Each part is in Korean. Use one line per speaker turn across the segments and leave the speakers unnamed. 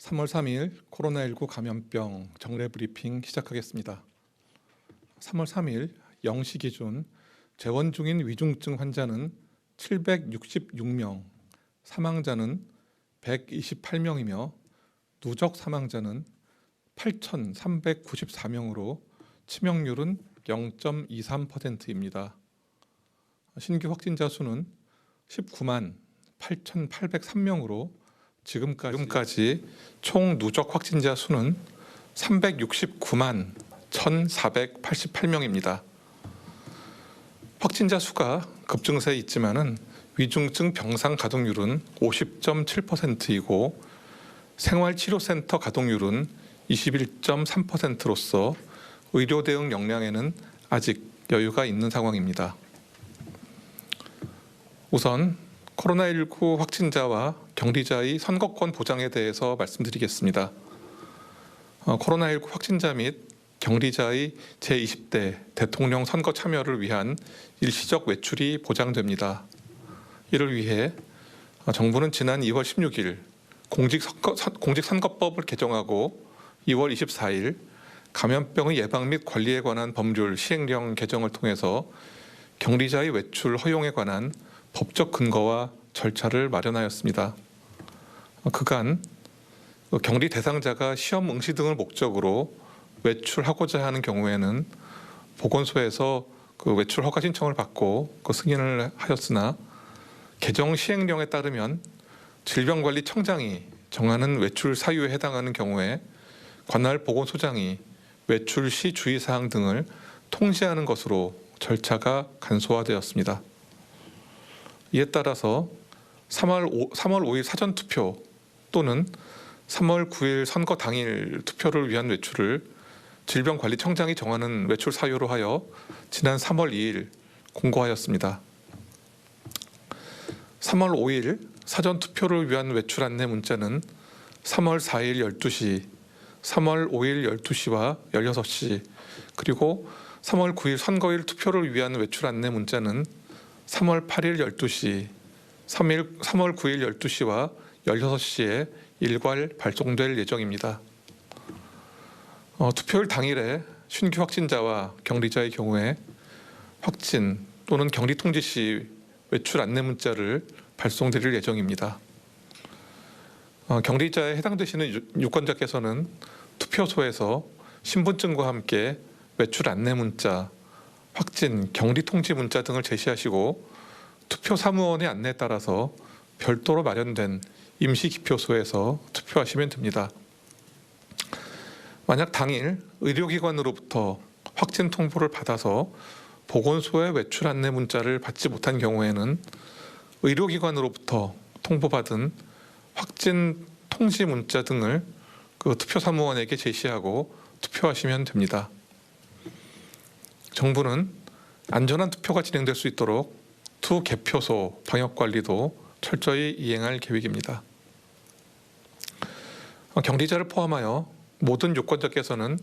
3월 3일 코로나19 감염병 정례 브리핑 시작하겠습니다. 3월 3일 0시 기준 재원 중인 위중증 환자는 766명, 사망자는 128명이며 누적 사망자는 8,394명으로 치명률은 0.23%입니다. 신규 확진자 수는 19만 8,803명으로 지금까지 총 누적 확진자 수는 369만 1,488명입니다. 확진자 수가 급증세에 있지만은 위중증 병상 가동률은 50.7%이고 생활치료센터 가동률은 21.3%로서 의료 대응 역량에는 아직 여유가 있는 상황입니다. 우선 코로나19 확진자와 격리자의 선거권 보장에 대해서 말씀드리겠습니다. 코로나19 확진자 및 격리자의 제20대 대통령 선거 참여를 위한 일시적 외출이 보장됩니다. 이를 위해 정부는 지난 2월 16일 공직선거법을 개정하고 2월 24일 감염병의 예방 및 관리에 관한 법률 시행령 개정을 통해서 격리자의 외출 허용에 관한 법적 근거와 절차를 마련하였습니다. 그간 격리 대상자가 시험 응시 등을 목적으로 외출하고자 하는 경우에는 보건소에서 그 외출 허가 신청을 받고 그 승인을 하였으나 개정 시행령에 따르면 질병관리청장이 정하는 외출 사유에 해당하는 경우에 관할 보건소장이 외출 시 주의사항 등을 통지하는 것으로 절차가 간소화되었습니다. 이에 따라서 3월 5일 사전투표 또는 3월 9일 선거 당일 투표를 위한 외출을 질병관리청장이 정하는 외출 사유로 하여 지난 3월 2일 공고하였습니다. 3월 5일 사전투표를 위한 외출 안내 문자는 3월 4일 12시, 3월 5일 12시와 16시, 그리고 3월 9일 선거일 투표를 위한 외출 안내 문자는 3월 8일 12시, 3월 9일 12시와 16시에 일괄 발송될 예정입니다. 투표일 당일에 신규 확진자와 격리자의 경우에 확진 또는 격리 통지 시 외출 안내 문자를 발송드릴 예정입니다. 격리자에 해당되시는 유권자께서는 투표소에서 신분증과 함께 외출 안내 문자, 확진, 격리 통지 문자 등을 제시하시고 투표 사무원의 안내에 따라서 별도로 마련된 임시 기표소에서 투표하시면 됩니다. 만약 당일 의료기관으로부터 확진 통보를 받아서 보건소의 외출 안내 문자를 받지 못한 경우에는 의료기관으로부터 통보받은 확진 통지 문자 등을 그 투표 사무원에게 제시하고 투표하시면 됩니다. 정부는 안전한 투표가 진행될 수 있도록 투 개표소 방역관리도 철저히 이행할 계획입니다. 격리자를 포함하여 모든 유권자께서는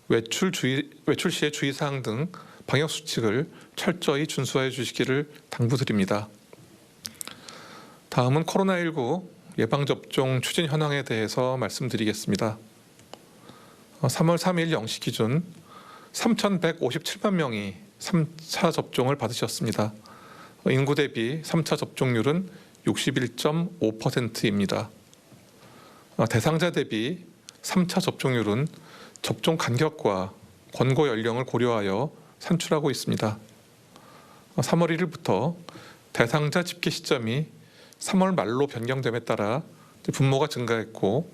외출 시의 주의사항 등 방역수칙을 철저히 준수해 주시기를 당부드립니다. 다음은 코로나19 예방접종 추진 현황에 대해서 말씀드리겠습니다. 3월 3일 0시 기준 3,157만 명이 3차 접종을 받으셨습니다. 인구 대비 3차 접종률은 61.5%입니다. 대상자 대비 3차 접종률은 접종 간격과 권고 연령을 고려하여 산출하고 있습니다. 3월 1일부터 대상자 집계 시점이 3월 말로 변경됨에 따라 분모가 증가했고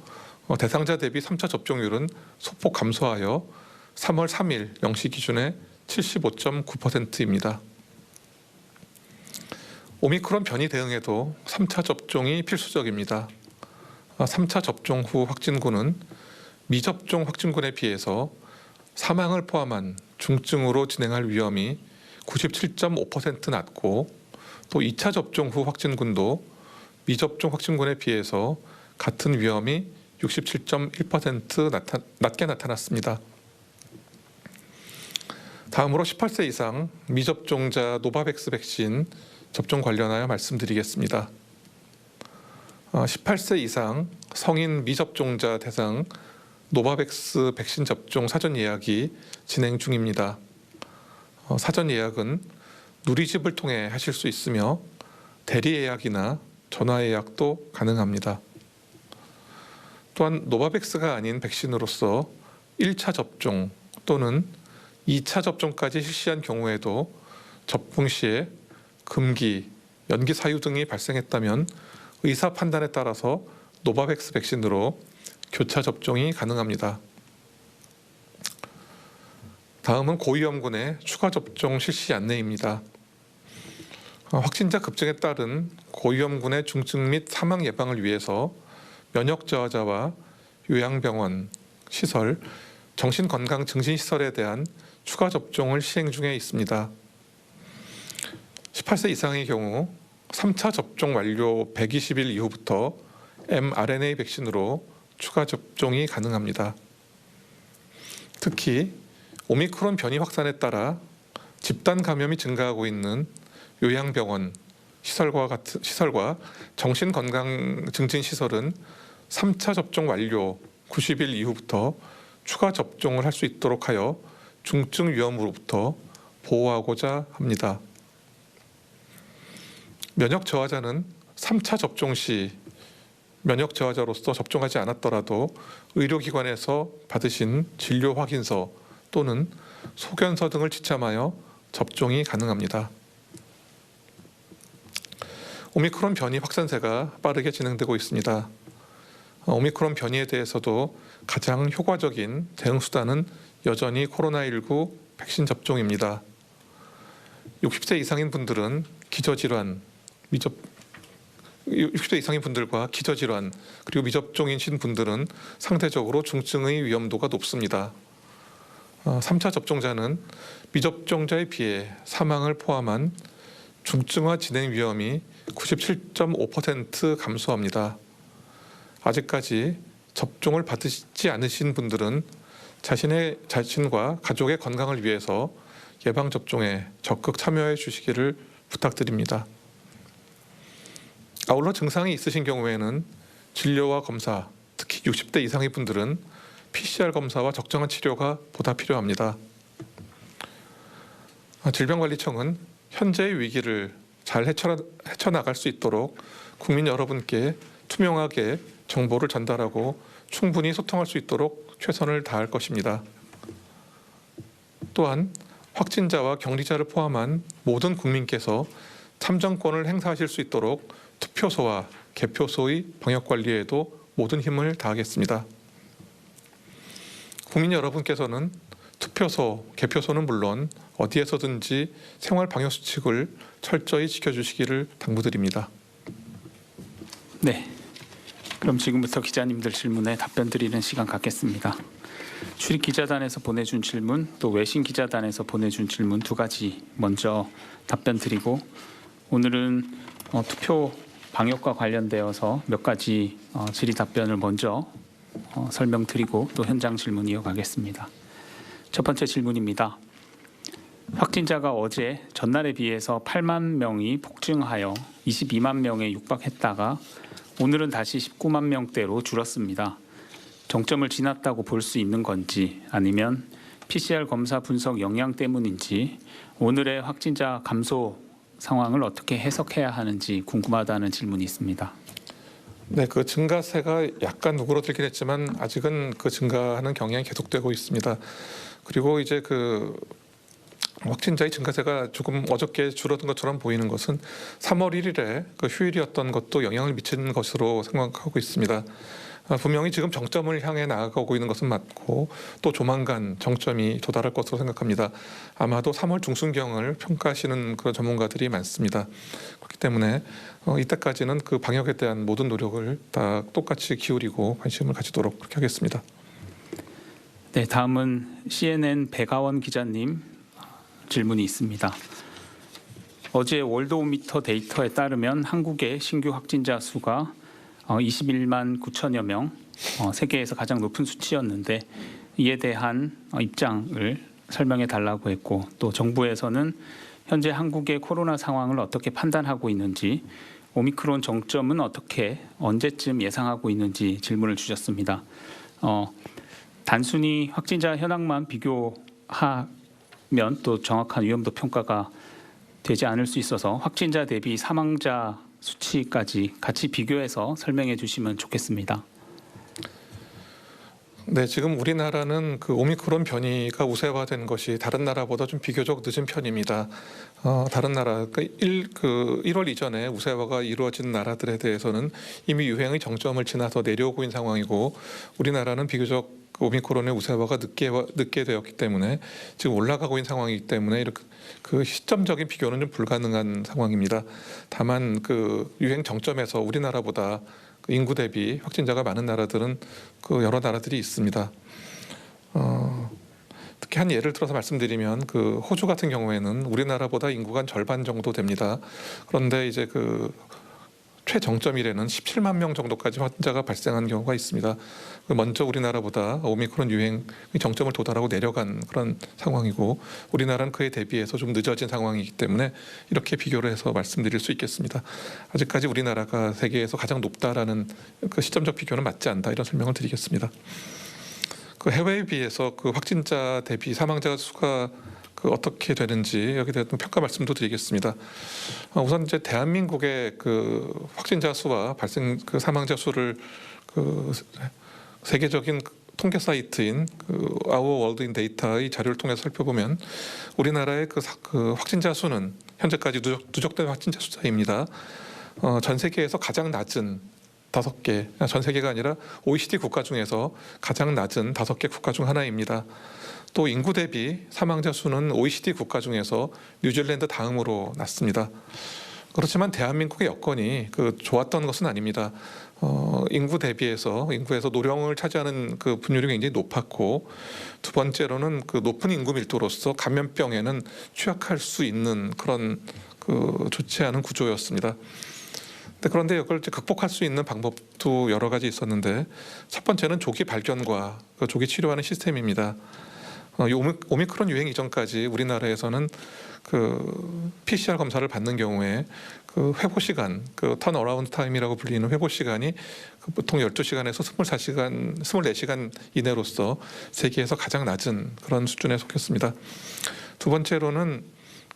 대상자 대비 3차 접종률은 소폭 감소하여 3월 3일 0시 기준에 75.9%입니다. 오미크론 변이 대응에도 3차 접종이 필수적입니다. 3차 접종 후 확진군은 미접종 확진군에 비해서 사망을 포함한 중증으로 진행할 위험이 97.5% 낮고 또 2차 접종 후 확진군도 미접종 확진군에 비해서 같은 위험이 67.1% 낮게 나타났습니다. 다음으로 18세 이상 미접종자 노바백스 백신 접종 관련하여 말씀드리겠습니다. 18세 이상 성인 미접종자 대상 노바백스 백신 접종 사전 예약이 진행 중입니다. 사전 예약은 누리집을 통해 하실 수 있으며 대리 예약이나 전화 예약도 가능합니다. 또한 노바백스가 아닌 백신으로서 1차 접종 또는 2차 접종까지 실시한 경우에도 접종 시에 금기, 연기 사유 등이 발생했다면 의사 판단에 따라서 노바백스 백신으로 교차 접종이 가능합니다. 다음은 고위험군의 추가 접종 실시 안내입니다. 확진자 급증에 따른 고위험군의 중증 및 사망 예방을 위해서 면역 저하자와 요양병원, 시설, 정신건강증진시설에 대한 추가 접종을 시행 중에 있습니다. 18세 이상의 경우 3차 접종 완료 120일 이후부터 mRNA 백신으로 추가 접종이 가능합니다. 특히 오미크론 변이 확산에 따라 집단 감염이 증가하고 있는 요양병원, 시설과 정신건강증진시설은 3차 접종 완료 90일 이후부터 추가 접종을 할 수 있도록 하여 중증 위험으로부터 보호하고자 합니다. 면역 저하자는 3차 접종 시 면역 저하자로서 접종하지 않았더라도 의료기관에서 받으신 진료 확인서 또는 소견서 등을 지참하여 접종이 가능합니다. 오미크론 변이 확산세가 빠르게 진행되고 있습니다. 오미크론 변이에 대해서도 가장 효과적인 대응 수단은 여전히 코로나19 백신 접종입니다. 60세 이상인 분들은 기저질환, 60세 이상인 분들과 기저질환 그리고 미접종이신 분들은 상대적으로 중증의 위험도가 높습니다. 3차 접종자는 미접종자에 비해 사망을 포함한 중증화 진행 위험이 97.5% 감소합니다. 아직까지 접종을 받으시지 않으신 분들은 자신과 가족의 건강을 위해서 예방접종에 적극 참여해 주시기를 부탁드립니다. 아울러 증상이 있으신 경우에는 진료와 검사, 특히 60대 이상의 분들은 PCR 검사와 적정한 치료가 보다 필요합니다. 질병관리청은 현재의 위기를 잘 헤쳐나갈 수 있도록 국민 여러분께 투명하게 정보를 전달하고 충분히 소통할 수 있도록 최선을 다할 것입니다. 또한 확진자와 격리자를 포함한 모든 국민께서 참정권을 행사하실 수 있도록 투표소와 개표소의 방역관리에도 모든 힘을 다하겠습니다. 국민 여러분께서는 투표소, 개표소는 물론 어디에서든지 생활 방역 수칙을 철저히 지켜주시기를 당부드립니다.
네, 그럼 지금부터 기자님들 질문에 답변 드리는 시간 갖겠습니다. 출입 기자단에서 보내준 질문, 또 외신 기자단에서 보내준 질문 두 가지 먼저 답변 드리고, 오늘은 투표 방역과 관련되어서 몇 가지 질의 답변을 먼저 설명드리고 또 현장 질문 이어가겠습니다. 첫 번째 질문입니다. 확진자가 어제 전날에 비해서 8만 명이 폭증하여 22만 명에 육박했다가 오늘은 다시 19만 명대로 줄었습니다. 정점을 지났다고 볼 수 있는 건지, 아니면 PCR 검사 분석 영향 때문인지 오늘의 확진자 감소 상황을 어떻게 해석해야 하는지 궁금하다는 질문이 있습니다.
네, 그 증가세가 약간 누그러들긴 했지만 아직은 그 증가하는 경향이 계속되고 있습니다. 그리고 이제 그 확진자의 증가세가 조금 어저께 줄어든 것처럼 보이는 것은 3월 1일에 그 휴일이었던 것도 영향을 미치는 것으로 생각하고 있습니다. 분명히 지금 정점을 향해 나아가고 있는 것은 맞고 또 조만간 정점이 도달할 것으로 생각합니다. 아마도 3월 중순경을 평가하시는 그런 전문가들이 많습니다. 그렇기 때문에 이때까지는 그 방역에 대한 모든 노력을 다 똑같이 기울이고 관심을 가지도록 그렇게 하겠습니다.
네, 다음은 CNN 백아원 기자님 질문이 있습니다. 어제 월드오미터 데이터에 따르면 한국의 신규 확진자 수가 21만 9천여 명, 세계에서 가장 높은 수치였는데 이에 대한 입장을 설명해 달라고 했고, 또 정부에서는 현재 한국의 코로나 상황을 어떻게 판단하고 있는지 오미크론 정점은 어떻게 언제쯤 예상하고 있는지 질문을 주셨습니다. 단순히 확진자 현황만 비교하면 또 정확한 위험도 평가가 되지 않을 수 있어서 확진자 대비 사망자 수치까지 같이 비교해서 설명해 주시면 좋겠습니다.
네, 지금 우리나라는 그 오미크론 변이가 우세화된 것이 다른 나라보다 좀 비교적 늦은 편입니다. 다른 나라, 그 1월 이전에 우세화가 이루어진 나라들에 대해서는 이미 유행의 정점을 지나서 내려오고 있는 상황이고, 우리나라는 비교적 오미크론의 우세화가 늦게 되었기 때문에 지금 올라가고 있는 상황이기 때문에 이렇게 그 시점적인 비교는 좀 불가능한 상황입니다. 다만 그 유행 정점에서 우리나라보다 그 인구 대비 확진자가 많은 나라들은 그 여러 나라들이 있습니다. 특히 한 예를 들어서 말씀드리면 그 호주 같은 경우에는 우리나라보다 인구가 한 절반 정도 됩니다. 그런데 이제 그 최정점 이래는 17만 명 정도까지 확진자가 발생한 경우가 있습니다. 먼저 우리나라보다 오미크론 유행의 정점을 도달하고 내려간 그런 상황이고, 우리나라는 그에 대비해서 좀 늦어진 상황이기 때문에 이렇게 비교를 해서 말씀드릴 수 있겠습니다. 아직까지 우리나라가 세계에서 가장 높다라는 그 시점적 비교는 맞지 않다, 이런 설명을 드리겠습니다. 그 해외에 비해서 그 확진자 대비 사망자 수가 그 어떻게 되는지 여기에 대한 평가 말씀도 드리겠습니다. 우선 이제 대한민국의 그 확진자 수와 발생 그 사망자 수를 그 세계적인 통계 사이트인 그 Our World in Data의 자료를 통해서 살펴보면 우리나라의 그 확진자 수는 현재까지 누적된 확진자 숫자입니다. 전 세계에서 가장 낮은 5개, 전 세계가 아니라 OECD 국가 중에서 가장 낮은 5개 국가 중 하나입니다. 또 인구 대비 사망자 수는 OECD 국가 중에서 뉴질랜드 다음으로 낮습니다. 그렇지만 대한민국의 여건이 그 좋았던 것은 아닙니다. 인구에서 노령을 차지하는 그 분율이 굉장히 높았고, 두 번째로는 그 높은 인구 밀도로서 감염병에는 취약할 수 있는 그런 그 좋지 않은 구조였습니다. 그런데 이걸 극복할 수 있는 방법도 여러 가지 있었는데, 첫 번째는 조기 발견과 그 조기 치료하는 시스템입니다. 오미크론 유행 이전까지 우리나라에서는 그 PCR 검사를 받는 경우에 그 회복 시간, 그 턴어라운드 타임이라고 불리는 회복 시간이 그 보통 12시간에서 24시간 이내로서 세계에서 가장 낮은 그런 수준에 속했습니다. 두 번째로는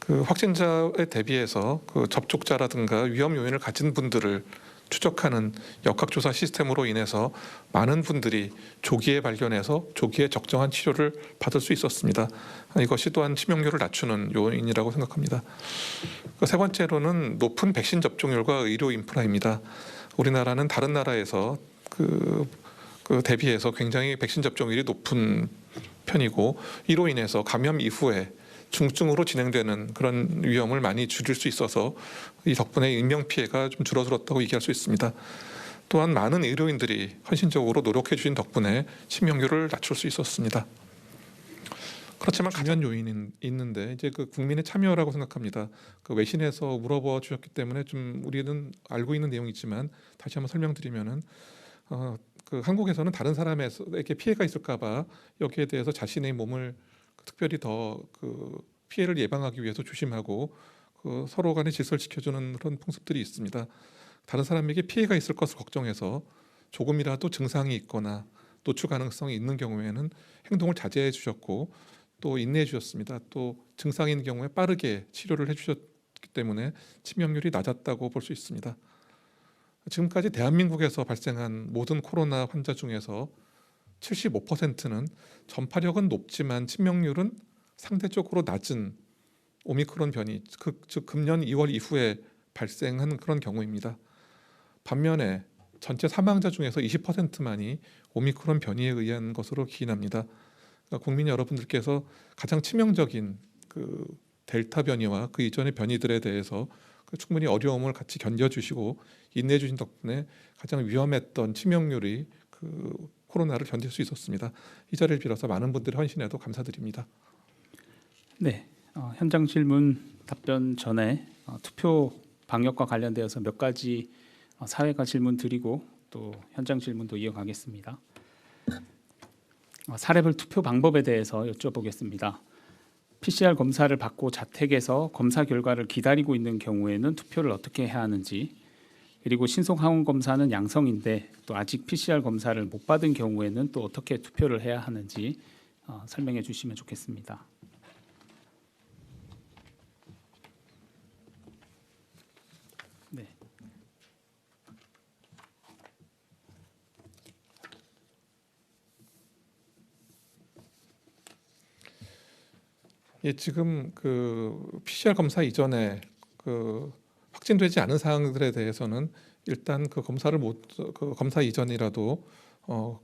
그 확진자에 대비해서 그 접촉자라든가 위험 요인을 가진 분들을 추적하는 역학조사 시스템으로 인해서 많은 분들이 조기에 발견해서 조기에 적정한 치료를 받을 수 있었습니다. 이것이 또한 치명률을 낮추는 요인이라고 생각합니다. 세 번째로는 높은 백신 접종률과 의료 인프라입니다. 우리나라는 다른 나라에서 그 대비해서 굉장히 백신 접종률이 높은 편이고, 이로 인해서 감염 이후에 중증으로 진행되는 그런 위험을 많이 줄일 수 있어서 이 덕분에 인명 피해가 좀 줄어들었다고 얘기할 수 있습니다. 또한 많은 의료인들이 헌신적으로 노력해 주신 덕분에 치명률을 낮출 수 있었습니다. 그렇지만 가면 요인이 있는데 이제 그 국민의 참여라고 생각합니다. 그 외신에서 물어봐 주셨기 때문에 좀 우리는 알고 있는 내용이지만 다시 한번 설명드리면은 그 한국에서는 다른 사람에게 피해가 있을까봐 여기에 대해서 자신의 몸을 특별히 더 그 피해를 예방하기 위해서 조심하고 그 서로 간에 질서를 지켜주는 그런 풍습들이 있습니다. 다른 사람에게 피해가 있을 것을 걱정해서 조금이라도 증상이 있거나 노출 가능성이 있는 경우에는 행동을 자제해 주셨고, 또 인내해 주셨습니다. 또 증상이 있는 경우에 빠르게 치료를 해주셨기 때문에 치명률이 낮았다고 볼 수 있습니다. 지금까지 대한민국에서 발생한 모든 코로나 환자 중에서 75%는 전파력은 높지만 치명률은 상대적으로 낮은 오미크론 변이, 즉 금년 2월 이후에 발생한 그런 경우입니다. 반면에 전체 사망자 중에서 20%만이 오미크론 변이에 의한 것으로 기인합니다. 그러니까 국민 여러분들께서 가장 치명적인 그 델타 변이와 그 이전의 변이들에 대해서 충분히 어려움을 같이 견뎌주시고 인내해 주신 덕분에 가장 위험했던 치명률이 그 코로나를 견딜 수 있었습니다. 이 자리를 빌어서 많은 분들의 헌신에도 감사드립니다.
네, 현장 질문 답변 전에 투표 방역과 관련되어서 몇 가지 사회가 질문 드리고 또 현장 질문도 이어가겠습니다. 사례별 투표 방법에 대해서 여쭤보겠습니다. PCR 검사를 받고 자택에서 검사 결과를 기다리고 있는 경우에는 투표를 어떻게 해야 하는지, 그리고 신속 항원 검사는 양성인데 또 아직 PCR 검사를 못 받은 경우에는 또 어떻게 투표를 해야 하는지 설명해 주시면 좋겠습니다. 네.
예, 지금 그 PCR 검사 이전에 그 확진되지 않은 사항들에 대해서는 일단 그 검사 이전이라도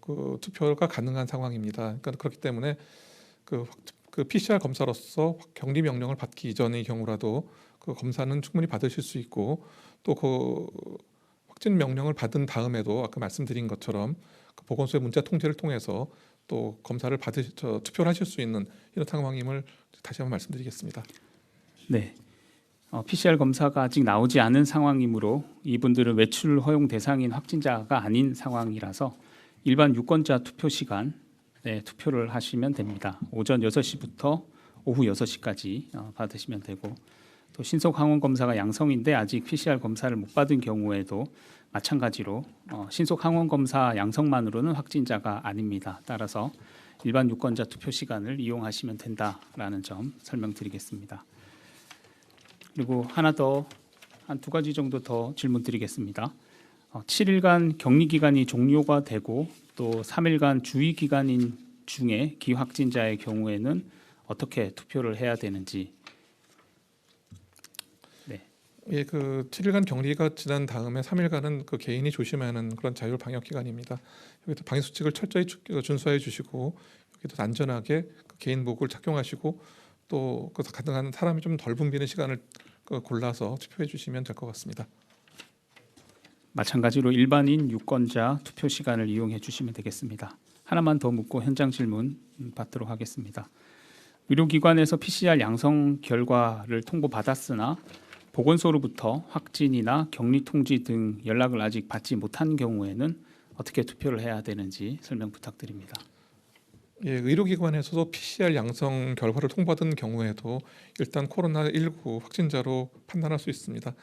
그 투표가 가능한 상황입니다. 그러니까 그렇기 때문에 그 PCR 검사로서 격리 명령을 받기 이전의 경우라도 그 검사는 충분히 받으실 수 있고, 또 그 확진 명령을 받은 다음에도 아까 말씀드린 것처럼 그 보건소의 문자 통지를 통해서 또 검사를 투표를 하실 수 있는 이런 상황임을 다시 한번 말씀드리겠습니다.
네. PCR 검사가 아직 나오지 않은 상황이므로 이분들은 외출 허용 대상인 확진자가 아닌 상황이라서 일반 유권자 투표 시간에 투표를 하시면 됩니다. 오전 6시부터 오후 6시까지 받으시면 되고, 또 신속 항원 검사가 양성인데 아직 PCR 검사를 못 받은 경우에도 마찬가지로 신속 항원 검사 양성만으로는 확진자가 아닙니다. 따라서 일반 유권자 투표 시간을 이용하시면 된다라는 점 설명드리겠습니다. 그리고 하나 더, 한 두 가지 정도 더 질문 드리겠습니다. 7일간 격리 기간이 종료가 되고 또 3일간 주의 기간인 중에 기확진자의 경우에는 어떻게 투표를 해야 되는지. 네.
예, 그 7일간 격리가 지난 다음에 3일간은 그 개인이 조심하는 그런 자율 방역 기간입니다. 여기도 방역 수칙을 철저히 준수해 주시고, 여기도 안전하게 그 개인복을 착용하시고, 또 그 가능한 사람이 좀 덜 붐비는 시간을 골라서 투표해 주시면 될 것 같습니다.
마찬가지로 일반인 유권자 투표 시간을 이용해 주시면 되겠습니다. 하나만 더 묻고 현장 질문 받도록 하겠습니다. 의료기관에서 PCR 양성 결과를 통보받았으나 보건소로부터 확진이나 격리 통지 등 연락을 아직 받지 못한 경우에는 어떻게 투표를 해야 되는지 설명 부탁드립니다.
예, 의료기관에서도 PCR 양성 결과를 통보받은 경우에도 일단 코로나19 확진자로 판단할 수 있습니다.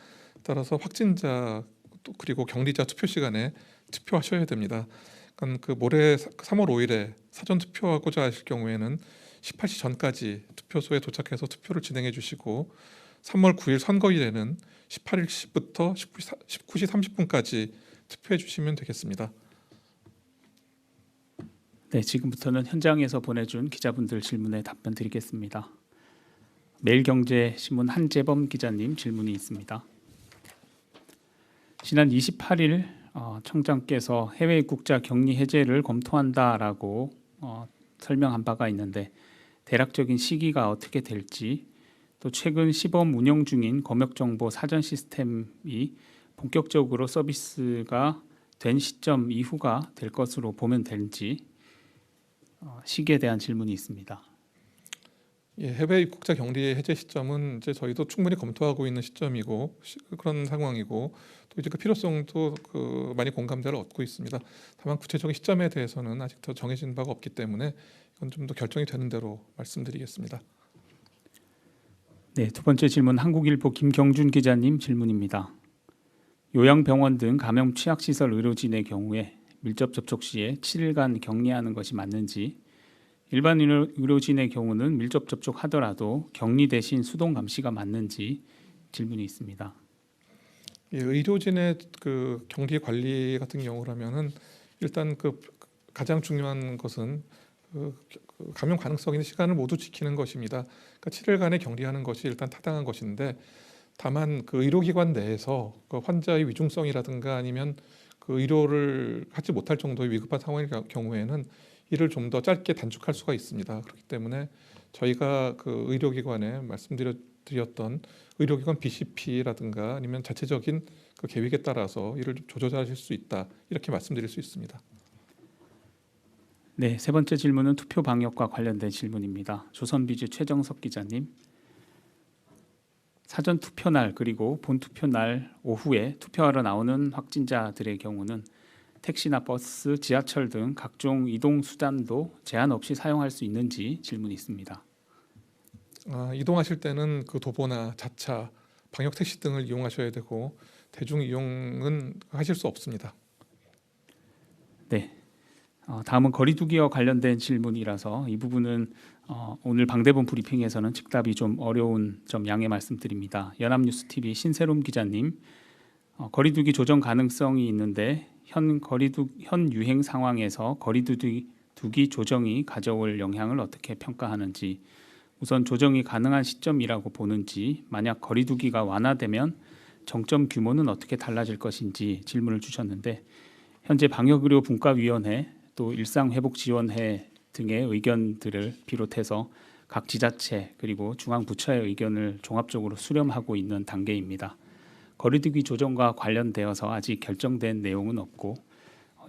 따라서 확진자 또 그리고 격리자 투표 시간에 투표하셔야 됩니다. 그러니까 그 모레 3월 5일에 사전 투표하고자 하실 경우에는 18시 전까지 투표소에 도착해서 투표를 진행해 주시고, 3월 9일 선거일에는 18시부터 19시 30분까지 투표해 주시면 되겠습니다.
네, 지금부터는 현장에서 보내준 기자분들 질문에 답변 드리겠습니다. 매일경제신문 한재범 기자님 질문이 있습니다. 지난 28일 청장께서 해외 입국자 격리 해제를 검토한다라고 설명한 바가 있는데 대략적인 시기가 어떻게 될지, 또 최근 시범 운영 중인 검역정보 사전 시스템이 본격적으로 서비스가 된 시점 이후가 될 것으로 보면 되는지 시기에 대한 질문이 있습니다.
예, 해외 입국자 격리 해제 시점은 이제 저희도 충분히 검토하고 있는 시점이고 그런 상황이고, 또 이제 그 필요성도 많이 공감대를 얻고 있습니다. 다만 구체적인 시점에 대해서는 아직 더 정해진 바가 없기 때문에 이건 좀 더 결정이 되는 대로 말씀드리겠습니다.
네, 두 번째 질문 한국일보 김경준 기자님 질문입니다. 요양병원 등 감염 취약시설 의료진의 경우에 밀접 접촉 시에 7일간 격리하는 것이 맞는지, 일반 의료진의 경우는 밀접 접촉하더라도 격리 대신 수동 감시가 맞는지 질문이 있습니다.
예, 의료진의 그 격리 관리 같은 경우라면은 일단 그 가장 중요한 것은 그 감염 가능성 있는 시간을 모두 지키는 것입니다. 그러니까 7일간의 격리하는 것이 일단 타당한 것인데, 다만 그 의료기관 내에서 그 환자의 위중성이라든가 아니면 그 의료를 하지 못할 정도의 위급한 상황일 경우에는 이를 좀 더 짧게 단축할 수가 있습니다. 그렇기 때문에 저희가 그 의료기관에 말씀드렸던 의료기관 BCP라든가 아니면 자체적인 그 계획에 따라서 이를 좀 조절하실 수 있다, 이렇게 말씀드릴 수 있습니다.
네, 세 번째 질문은 투표 방역과 관련된 질문입니다. 조선비즈 최정석 기자님. 사전 투표 날 그리고 본 투표 날 오후에 투표하러 나오는 확진자들의 경우는 택시나 버스, 지하철 등 각종 이동 수단도 제한 없이 사용할 수 있는지 질문이 있습니다.
이동하실 때는 그 도보나 자차, 방역 택시 등을 이용하셔야 되고, 대중 이용은 하실 수 없습니다.
네. 다음은 거리두기와 관련된 질문이라서 이 부분은 오늘 방대본 브리핑에서는 즉답이 좀 어려운 점 양해 말씀드립니다. 연합뉴스TV 신세롬 기자님, 거리두기 조정 가능성이 있는데 현 유행 상황에서 거리두기 조정이 가져올 영향을 어떻게 평가하는지, 우선 조정이 가능한 시점이라고 보는지, 만약 거리두기가 완화되면 정점 규모는 어떻게 달라질 것인지 질문을 주셨는데, 현재 방역의료 분과위원회 또 일상회복지원회 등의 의견들을 비롯해서 각 지자체 그리고 중앙부처의 의견을 종합적으로 수렴하고 있는 단계입니다. 거리두기 조정과 관련되어서 아직 결정된 내용은 없고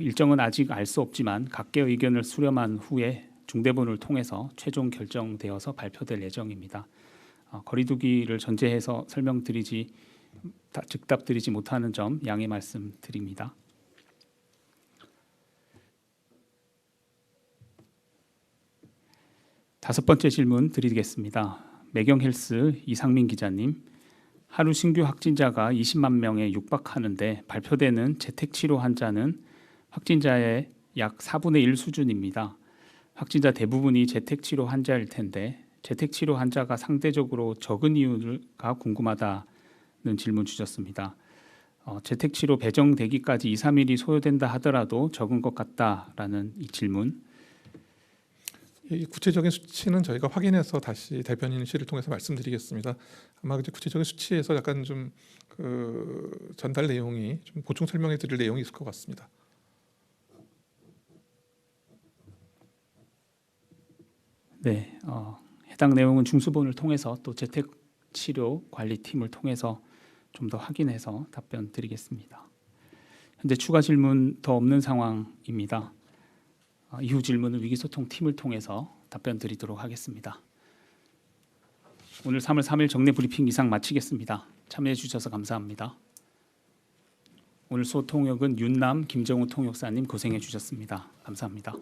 일정은 아직 알 수 없지만 각계 의견을 수렴한 후에 중대본을 통해서 최종 결정되어서 발표될 예정입니다. 거리두기를 전제해서 즉답드리지 못하는 점 양해 말씀드립니다. 다섯 번째 질문 드리겠습니다. 매경헬스 이상민 기자님, 하루 신규 확진자가 20만 명에 육박하는데 발표되는 재택치료 환자는 확진자의 약 4분의 1 수준입니다. 확진자 대부분이 재택치료 환자일 텐데 재택치료 환자가 상대적으로 적은 이유가 궁금하다는 질문 주셨습니다. 재택치료 배정되기까지 2, 3일이 소요된다 하더라도 적은 것 같다라는 이 질문.
이 구체적인 수치는 저희가 확인해서 다시 대변인실을 통해서 말씀드리겠습니다. 아마 이제 구체적인 수치에서 약간 좀 전달 내용이 좀 보충 설명해드릴 내용이 있을 것 같습니다.
네, 해당 내용은 중수본을 통해서 또 재택치료 관리팀을 통해서 좀 더 확인해서 답변 드리겠습니다. 현재 추가 질문 더 없는 상황입니다. 이후 질문은 위기소통팀을 통해서 답변 드리도록 하겠습니다. 오늘 3월 3일 정례 브리핑 이상 마치겠습니다. 참여해 주셔서 감사합니다. 오늘 소통역은 윤남 김정우 통역사님 고생해 주셨습니다. 감사합니다.